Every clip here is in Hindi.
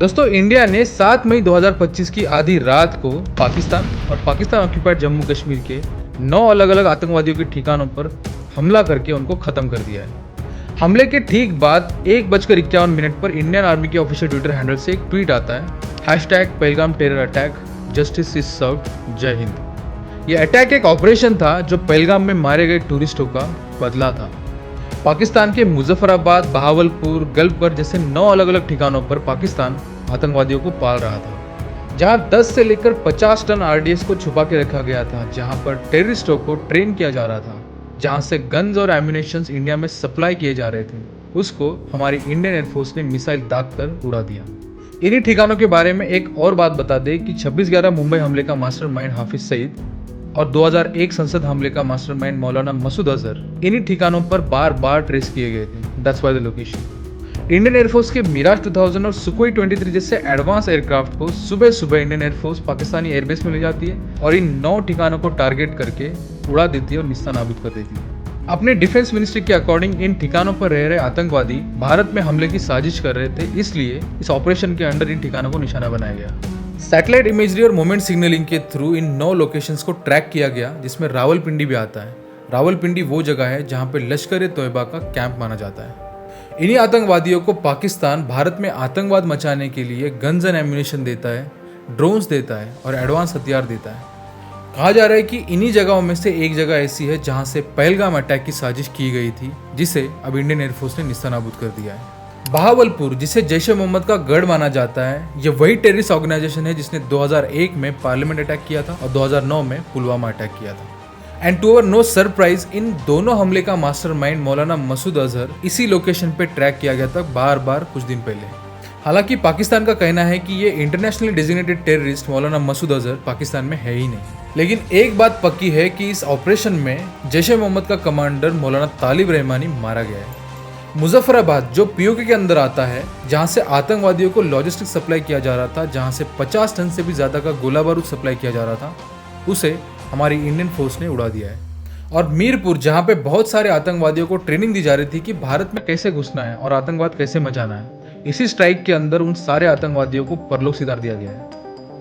दोस्तों, इंडिया ने 7 मई 2025 की आधी रात को पाकिस्तान और पाकिस्तान ऑक्यूपाइड जम्मू कश्मीर के 9 अलग अलग आतंकवादियों के ठिकानों पर हमला करके उनको खत्म कर दिया है। हमले के ठीक बाद 1:51 पर इंडियन आर्मी के ऑफिशियल ट्विटर हैंडल से एक ट्वीट आता है, #Pahalgam terror attack, justice is served, जय हिंद। यह अटैक एक ऑपरेशन था जो पहलगाम में मारे गए टूरिस्टों का बदला था। पाकिस्तान के मुजफ्फराबाद, बहावलपुर, गल्फगढ़ जैसे 9 अलग अलग ठिकानों पर पाकिस्तान आतंकवादियों को पाल रहा था, जहां 10 से लेकर 50 टन आरडीएक्स को छुपा के रखा गया था, जहां पर टेररिस्टों को ट्रेन किया जा रहा था, जहां से गन्स और एम्यूनेशन इंडिया में सप्लाई किए जा रहे थे, उसको हमारी इंडियन एयरफोर्स ने मिसाइल दाग कर उड़ा दिया। इन्हीं ठिकानों के बारे में एक और बात बता दें कि 26/11 मुंबई हमले का मास्टरमाइंड हाफिज सईद और 2001 संसद हमले का मास्टरमाइंड मौलाना मसूद अजहर इन्हीं ठिकानों पर बार बार ट्रेस किए गए थे। That's why the location. Indian air force के मिराज 2000 और सुखोई 23 जैसे एडवांस एयरक्राफ्ट को सुबह सुबह इंडियन एयरफोर्स पाकिस्तानी एयरबेस में ले जाती है और इन 9 ठिकानों को टारगेट करके उड़ा देती है और निस्तानाबूद कर देती है। अपने डिफेंस मिनिस्ट्री के अकॉर्डिंग इन ठिकानों पर रह रहे आतंकवादी भारत में हमले की साजिश कर रहे थे, इसलिए इस ऑपरेशन के अंडर इन ठिकानों को निशाना बनाया गया। सैटेलाइट इमेजरी और मोमेंट सिग्नलिंग के थ्रू इन 9 लोकेशंस को ट्रैक किया गया, जिसमें रावलपिंडी भी आता है। रावलपिंडी वो जगह है जहां पे लश्कर ए तोयबा का कैंप माना जाता है। इन्हीं आतंकवादियों को पाकिस्तान भारत में आतंकवाद मचाने के लिए गन्स एंड एम्यूनेशन देता है, ड्रोन्स देता है और एडवांस हथियार देता है। कहा जा रहा है कि इन्हीं जगहों में से एक जगह ऐसी है जहां से पहलगाम अटैक की साजिश की गई थी, जिसे अब इंडियन एयरफोर्स ने निस्तानाबूद कर दिया है। बहावलपुर, जिसे जैश ए मोहम्मद का गढ़ माना जाता है, यह वही टेररिस्ट ऑर्गेनाइजेशन है जिसने 2001 में पार्लियामेंट अटैक किया था और 2009 में पुलवामा अटैक किया था। And to our no surprise, इन दोनों हमले का मास्टरमाइंड मौलाना मसूद अजहर इसी लोकेशन पे ट्रैक किया गया था बार बार कुछ दिन पहले। हालांकि पाकिस्तान का कहना है कि ये इंटरनेशनली डेजिग्नेटेड टेररिस्ट मौलाना मसूद अजहर पाकिस्तान में है ही नहीं। लेकिन एक बात पक्की है कि इस ऑपरेशन में जैश ए मोहम्मद का कमांडर मौलाना तालिब रहमानी मारा गया है। मुजफ्फराबाद, जो पीओके के अंदर आता है, जहां से आतंकवादियों को लॉजिस्टिक सप्लाई किया जा रहा था, जहां से 50 टन से भी ज़्यादा का गोला बारूद सप्लाई किया जा रहा था, उसे हमारी इंडियन फोर्स ने उड़ा दिया है। और मीरपुर, जहां पे बहुत सारे आतंकवादियों को ट्रेनिंग दी जा रही थी कि भारत में कैसे घुसना है और आतंकवाद कैसे मचाना है, इसी स्ट्राइक के अंदर उन सारे आतंकवादियों को परलोक सिधार दिया गया है।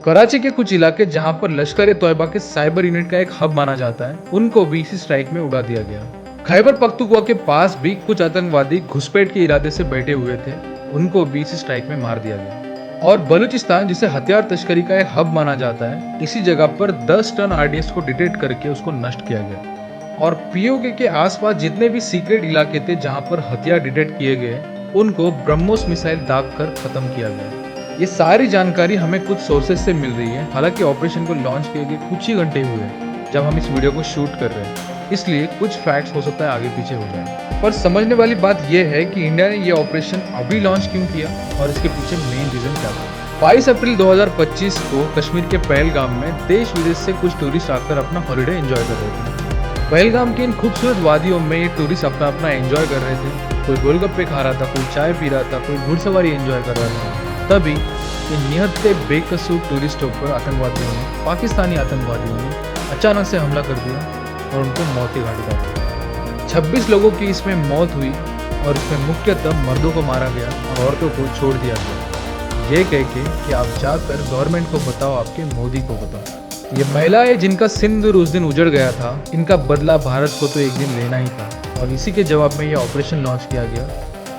कराची के कुछ इलाके जहां पर लश्कर ए तोयबा के साइबर यूनिट का एक हब माना जाता है, उनको भी इसी स्ट्राइक में उड़ा दिया गया। खैबर पख्तूनख्वा के पास भी कुछ आतंकवादी घुसपैठ के इरादे से बैठे हुए थे, उनको भी इसी स्ट्राइक में मार दिया गया। और बलूचिस्तान, जिसे हथियार तस्करी का एक हब माना जाता है, इसी जगह पर 10 टन आरडीएक्स को डिटेक्ट करके उसको नष्ट किया गया। और पीओके के आसपास जितने भी सीक्रेट इलाके थे जहां पर हथियार डिटेक्ट किए गए, उनको ब्रह्मोस मिसाइल दाग कर खत्म किया गया। ये सारी जानकारी हमें कुछ सोर्सेज से मिल रही है। हालांकि ऑपरेशन को लॉन्च किए गए कुछ ही घंटे हुए हैं जब हम इस वीडियो को शूट कर रहे हैं, इसलिए कुछ फैक्ट्स हो सकता है आगे पीछे हो जाए। पर समझने वाली बात यह है कि इंडिया ने ये ऑपरेशन अभी लॉन्च क्यों किया और इसके पीछे मेन रीजन क्या था। 22 अप्रैल 2025 को कश्मीर के पहलगाम में देश विदेश से कुछ टूरिस्ट आकर अपना हॉलिडे एंजॉय कर रहे थे। पहलगाम की इन खूबसूरत वादियों में ये टूरिस्ट अपना अपना एंजॉय कर रहे थे। कोई गोलगप्पे खा रहा था, कोई चाय पी रहा था, कोई घुड़सवारी एंजॉय कर रहा था। तभी इन निहत्ते बेकसूर टूरिस्टों पर आतंकवादियों ने, पाकिस्तानी आतंकवादियों ने अचानक से हमला कर दिया और उनको मौत की घाटी उतार दी। 26 लोगों की इसमें मौत हुई और इसमें मुख्यतः मर्दों को मारा गया और औरतों को छोड़ दिया गया, ये कह के कि आप जाकर गवर्नमेंट को बताओ, आपके मोदी को बताओ। ये महिलाएं जिनका सिंदूर उस दिन उजड़ गया था, इनका बदला भारत को तो एक दिन लेना ही था और इसी के जवाब में यह ऑपरेशन लॉन्च किया गया,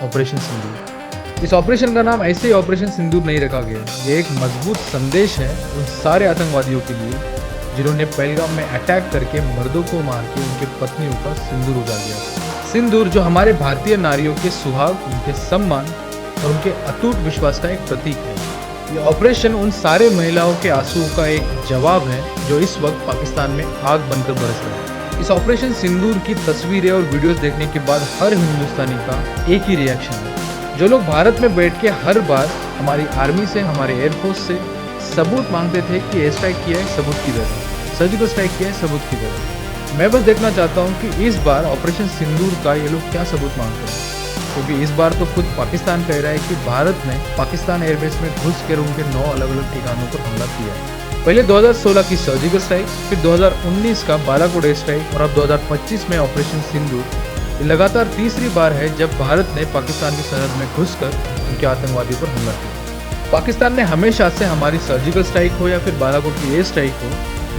ऑपरेशन सिंदूर। इस ऑपरेशन का नाम ऐसे ही ऑपरेशन सिंदूर नहीं रखा गया, ये एक मजबूत संदेश है उन सारे आतंकवादियों के लिए जिन्होंने पहलगाम में अटैक करके मर्दों को मार के उनके पत्नियों का सिंदूर उजाड़ दिया। सिंदूर जो हमारे भारतीय नारियों के सुहाग, उनके सम्मान और उनके अटूट विश्वास का एक प्रतीक है। ये ऑपरेशन उन सारे महिलाओं के आंसुओं का एक जवाब है जो इस वक्त पाकिस्तान में आग बनकर बरस रहा है। इस ऑपरेशन सिंदूर की तस्वीरें और वीडियोस देखने के बाद हर हिंदुस्तानी का एक ही रिएक्शन है। जो लोग भारत में बैठ के हर बार हमारी आर्मी से, हमारे एयरफोर्स से सबूत मांगते थे कि एयर स्ट्राइक किया है सबूत की तरह, सर्जिकल स्ट्राइक किया है सबूत की तरह, मैं बस देखना चाहता हूं कि इस बार ऑपरेशन सिंदूर का ये लोग क्या सबूत मांगते हैं। क्योंकि इस बार तो खुद पाकिस्तान कह रहा है कि भारत ने पाकिस्तान एयरबेस में घुस कर उनके 9 अलग अलग ठिकानों पर हमला किया है। पहले 2016 की सर्जिकल स्ट्राइक, फिर 2019 का बालाकोट एयर स्ट्राइक और अब 2025 में ऑपरेशन सिंदूर। ये लगातार तीसरी बार है जब भारत ने पाकिस्तान की सरहद में घुसकर उनके आतंकवादियों पर हमला किया। पाकिस्तान ने हमेशा से हमारी सर्जिकल स्ट्राइक हो या फिर बालाकोट की एयर स्ट्राइक हो,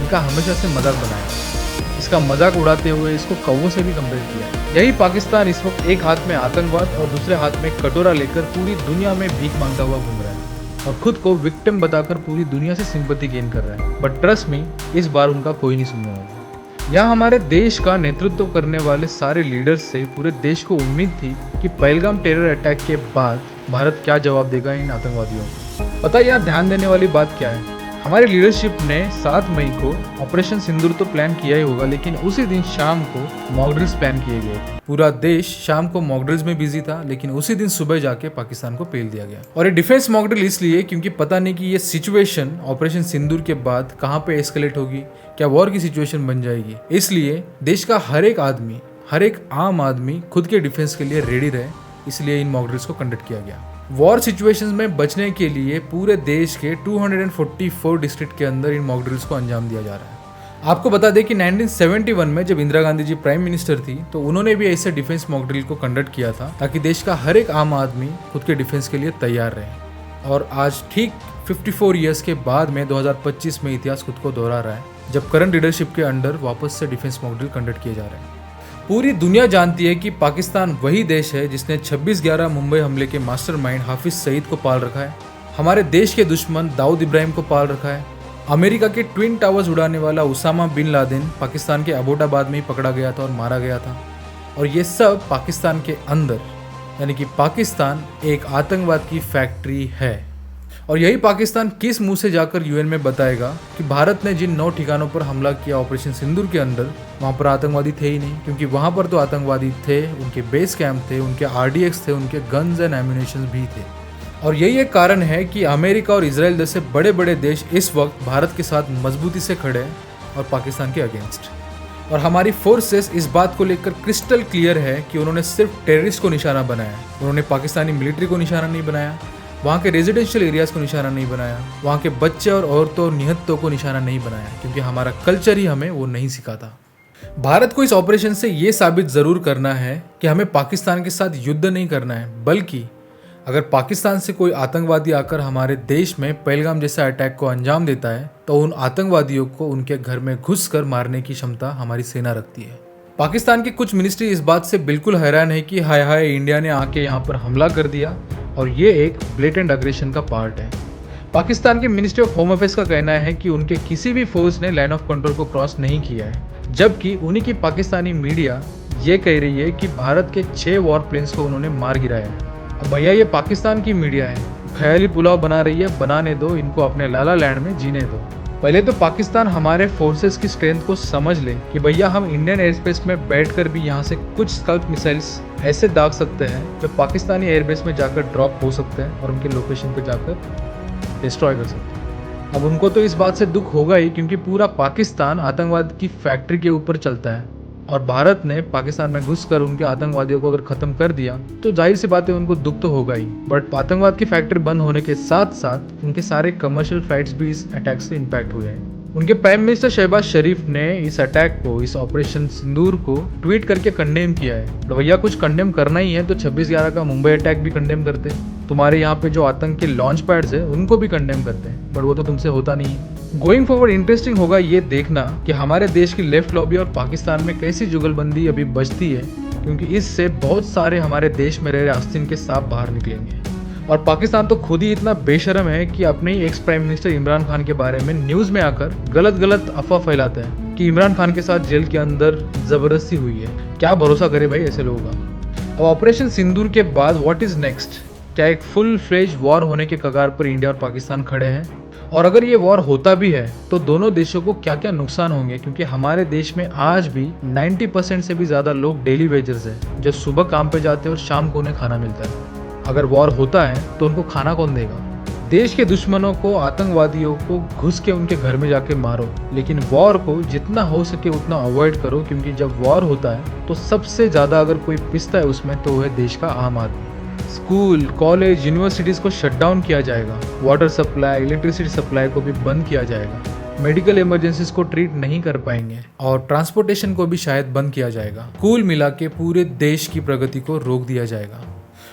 इनका हमेशा से मजाक बनाया। इसका मजाक उड़ाते हुए इसको कौवों से भी कंपेयर किया। यही पाकिस्तान इस वक्त एक हाथ में आतंकवाद और दूसरे हाथ में कटोरा लेकर पूरी दुनिया में भीख मांगता हुआ घूम रहा है और खुद को विक्टिम बताकर पूरी दुनिया से सिंपैथी गेन कर रहा है। बट ट्रस्ट मी, इस बार उनका कोई नहीं सुनने वाला। यहाँ हमारे देश का नेतृत्व करने वाले सारे लीडर्स से पूरे देश को उम्मीद थी कि पहलगाम टेरर अटैक के बाद भारत क्या जवाब देगा इन आतंकवादियों को। पता है यहाँ ध्यान देने वाली बात क्या है? हमारी लीडरशिप ने 7 मई को ऑपरेशन सिंदूर तो प्लान किया ही होगा, लेकिन उसी दिन शाम को मॉक ड्रिल्स प्लान किए गए। पूरा देश शाम को मॉक ड्रिल्स में बिजी था, लेकिन उसी दिन सुबह जाके पाकिस्तान को पेल दिया गया। और ये डिफेंस मॉक ड्रिल इसलिए क्योंकि पता नहीं कि ये सिचुएशन ऑपरेशन सिंदूर के बाद कहाँ पे एस्केलेट होगी, क्या वॉर की सिचुएशन बन जाएगी। इसलिए देश का हर एक आम आदमी खुद के डिफेंस के लिए रेडी रहे, इसलिए इन मॉक ड्रिल्स को कंडक्ट किया गया। वॉर सिचुएशंस में बचने के लिए पूरे देश के 244 डिस्ट्रिक्ट के अंदर इन मॉक ड्रिल्स को अंजाम दिया जा रहा है। आपको बता दें कि 1971 में जब इंदिरा गांधी जी प्राइम मिनिस्टर थी तो उन्होंने भी ऐसे डिफेंस मॉक ड्रिल को कंडक्ट किया था ताकि देश का हर एक आम आदमी खुद के डिफेंस के लिए तैयार रहे। और आज ठीक 54 ईयर्स के बाद में 2025 में इतिहास खुद को दोहरा रहा है जब करंट लीडरशिप के अंडर वापस से डिफेंस मॉक ड्रिल कंडक्ट किए जा रहे हैं। पूरी दुनिया जानती है कि पाकिस्तान वही देश है जिसने 26/11 मुंबई हमले के मास्टरमाइंड हाफिज सईद को पाल रखा है, हमारे देश के दुश्मन दाऊद इब्राहिम को पाल रखा है, अमेरिका के ट्विन टावर्स उड़ाने वाला उसामा बिन लादेन पाकिस्तान के अबोटाबाद में ही पकड़ा गया था और मारा गया था। और ये सब पाकिस्तान के अंदर, यानी कि पाकिस्तान एक आतंकवाद की फैक्ट्री है। और यही पाकिस्तान किस मुंह से जाकर यूएन में बताएगा कि भारत ने जिन 9 ठिकानों पर हमला किया ऑपरेशन सिंदूर के अंदर, वहाँ पर आतंकवादी थे ही नहीं, क्योंकि वहाँ पर तो आतंकवादी थे, उनके बेस कैंप थे, उनके आरडीएक्स थे, उनके गन्स एंड एम्यूनेशन भी थे। और यही एक कारण है कि अमेरिका और इजराइल जैसे बड़े बड़े देश इस वक्त भारत के साथ मजबूती से खड़े हैं और पाकिस्तान के अगेंस्ट। और हमारी फोर्सेस इस बात को लेकर क्रिस्टल क्लियर है कि उन्होंने सिर्फ टेररिस्ट को निशाना बनाया, उन्होंने पाकिस्तानी मिलिट्री को निशाना नहीं बनाया, वहाँ के रेजिडेंशियल एरियाज को निशाना नहीं बनाया, वहाँ के बच्चे और औरतों और निहत्तों को निशाना नहीं बनाया, क्योंकि हमारा कल्चर ही हमें वो नहीं सिखाता। भारत को इस ऑपरेशन से ये साबित ज़रूर करना है कि हमें पाकिस्तान के साथ युद्ध नहीं करना है, बल्कि अगर पाकिस्तान से कोई आतंकवादी आकर हमारे देश में पहलगाम जैसा अटैक को अंजाम देता है तो उन आतंकवादियों को उनके घर में घुसकर मारने की क्षमता हमारी सेना रखती है। पाकिस्तान की कुछ मिनिस्ट्री इस बात से बिल्कुल हैरान है कि हाय हाय इंडिया ने आके यहाँ पर हमला कर दिया और ये एक ब्लेटेंट अग्रेशन का पार्ट है। पाकिस्तान के मिनिस्ट्री ऑफ होम अफेयर्स का कहना है कि उनके किसी भी फोर्स ने लाइन ऑफ कंट्रोल को क्रॉस नहीं किया है, जबकि उन्हीं की पाकिस्तानी मीडिया ये कह रही है कि भारत के 6 वॉर प्लेन्स को उन्होंने मार गिराया है। अब भैया ये पाकिस्तान की मीडिया है, ख्याली पुलाव बना रही है, बनाने दो इनको, अपने लाला लैंड में जीने दो। पहले तो पाकिस्तान हमारे फोर्सेस की स्ट्रेंथ को समझ ले कि भैया हम इंडियन एयर स्पेस में बैठकर भी यहाँ से कुछ स्कल्प मिसाइल्स ऐसे दाग सकते हैं जो पाकिस्तानी एयरबेस में जाकर ड्रॉप हो सकते हैं और उनके लोकेशन पर जाकर डिस्ट्रॉय कर सकते हैं। अब उनको तो इस बात से दुख होगा ही, क्योंकि पूरा पाकिस्तान आतंकवाद की फैक्ट्री के ऊपर चलता है और भारत ने पाकिस्तान में घुसकर उनके आतंकवादियों को अगर खत्म कर दिया तो जाहिर सी बात है उनको दुख तो होगा ही। बट आतंकवाद की फैक्ट्री बंद होने के साथ साथ उनके सारे कमर्शियल फ्लाइट्स भी इस अटैक से इम्पैक्ट हुए हैं। उनके प्राइम मिनिस्टर शहबाज शरीफ ने इस अटैक को, इस ऑपरेशन सिंदूर को ट्वीट करके कंडेम किया है। तो भैया कुछ कंडेम करना ही है तो 26/11 का मुंबई अटैक भी कंडेम करते, तुम्हारे यहाँ पे जो आतंक के लॉन्च पैड्स है उनको भी कंडेम करते हैं, बट वो तो तुमसे होता नहीं है। गोइंग फॉरवर्ड इंटरेस्टिंग होगा ये देखना कि हमारे देश की लेफ्ट लॉबी और पाकिस्तान में कैसी जुगलबंदी अभी बचती है, क्योंकि इससे बहुत सारे हमारे देश में रह रहे आस्तीन के सांप बाहर निकलेंगे। और पाकिस्तान तो खुद ही इतना बेशरम है कि अपने ही ex prime minister Imran Khan के बारे में न्यूज़ में आकर गलत अफवाह फैलाते हैं कि इमरान खान के साथ जेल के अंदर ज़बरदस्ती हुई है। क्या भरोसा करे भाई ऐसे लोगों का। अब ऑपरेशन सिंदूर के बाद व्हाट इज़ नेक्स्ट? क्या एक फुल फ्लेज वॉर होने के कगार पर इंडिया और पाकिस्तान खड़े हैं? और अगर ये वॉर होता भी है तो दोनों देशों को क्या क्या नुकसान होंगे, क्योंकि हमारे देश में आज भी 90% से भी ज़्यादा लोग डेली वेजर्स हैं जो सुबह काम पे जाते हैं और शाम को उन्हें खाना मिलता है। अगर वॉर होता है तो उनको खाना कौन देगा? देश के दुश्मनों को, आतंकवादियों को घुस के उनके घर में जाके मारो, लेकिन वॉर को जितना हो सके उतना अवॉइड करो, क्योंकि जब वॉर होता है तो सबसे ज़्यादा अगर कोई पिसता है उसमें तो वो है देश का आम आदमी। स्कूल, कॉलेज, यूनिवर्सिटीज़ को शट डाउन किया जाएगा, वाटर सप्लाई, इलेक्ट्रिसिटी सप्लाई को भी बंद किया जाएगा, मेडिकल इमरजेंसीज को ट्रीट नहीं कर पाएंगे और ट्रांसपोर्टेशन को भी शायद बंद किया जाएगा। कुल मिला के पूरे देश की प्रगति को रोक दिया जाएगा।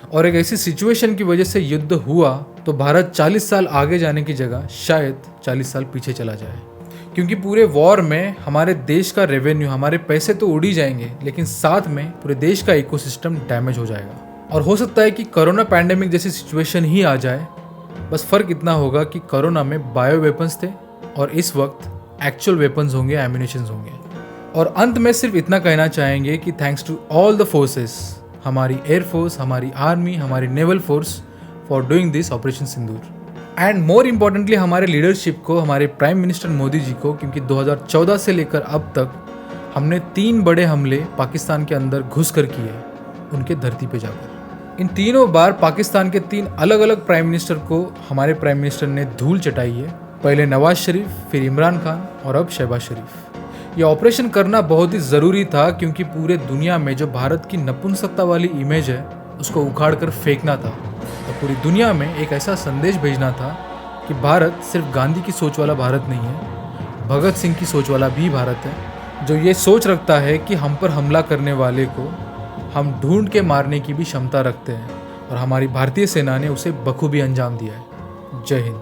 और एक ऐसी सिचुएशन की वजह से युद्ध हुआ तो भारत 40 साल आगे जाने की जगह शायद 40 साल पीछे चला जाए, क्योंकि पूरे वॉर में हमारे देश का रेवेन्यू, हमारे पैसे तो उड़ ही जाएंगे, लेकिन साथ में पूरे देश का इकोसिस्टम डैमेज हो जाएगा। और हो सकता है कि कोरोना पैंडेमिक जैसी सिचुएशन ही आ जाए, बस फर्क इतना होगा कि कोरोना में बायो वेपन्स थे और इस वक्त एक्चुअल वेपन्स होंगे, एम्यूनिशंस होंगे। और अंत में सिर्फ इतना कहना चाहेंगे कि thanks to all the forces, हमारी एयरफोर्स, हमारी आर्मी, हमारी naval force for doing this operation Sindoor. And more importantly हमारे लीडरशिप को, हमारे प्राइम मिनिस्टर मोदी जी को, क्योंकि 2014 से लेकर अब तक हमने 3 बड़े हमले पाकिस्तान के अंदर घुस कर किए, उनके धरती पे जाकर। इन तीनों बार पाकिस्तान के 3 अलग अलग प्राइम मिनिस्टर को हमारे प्राइम मिनिस्टर ने धूल चटाई है। पहले नवाज शरीफ, फिर इमरान खान और अब शहबाज शरीफ। ये ऑपरेशन करना बहुत ही ज़रूरी था, क्योंकि पूरे दुनिया में जो भारत की नपुंसकता वाली इमेज है उसको उखाड़ कर फेंकना था और पूरी दुनिया में एक ऐसा संदेश भेजना था कि भारत सिर्फ गांधी की सोच वाला भारत नहीं है, भगत सिंह की सोच वाला भी भारत है, जो ये सोच रखता है कि हम पर हमला करने वाले को हम ढूंढ के मारने की भी क्षमता रखते हैं। और हमारी भारतीय सेना ने उसे बखूबी अंजाम दिया है। जय हिंद।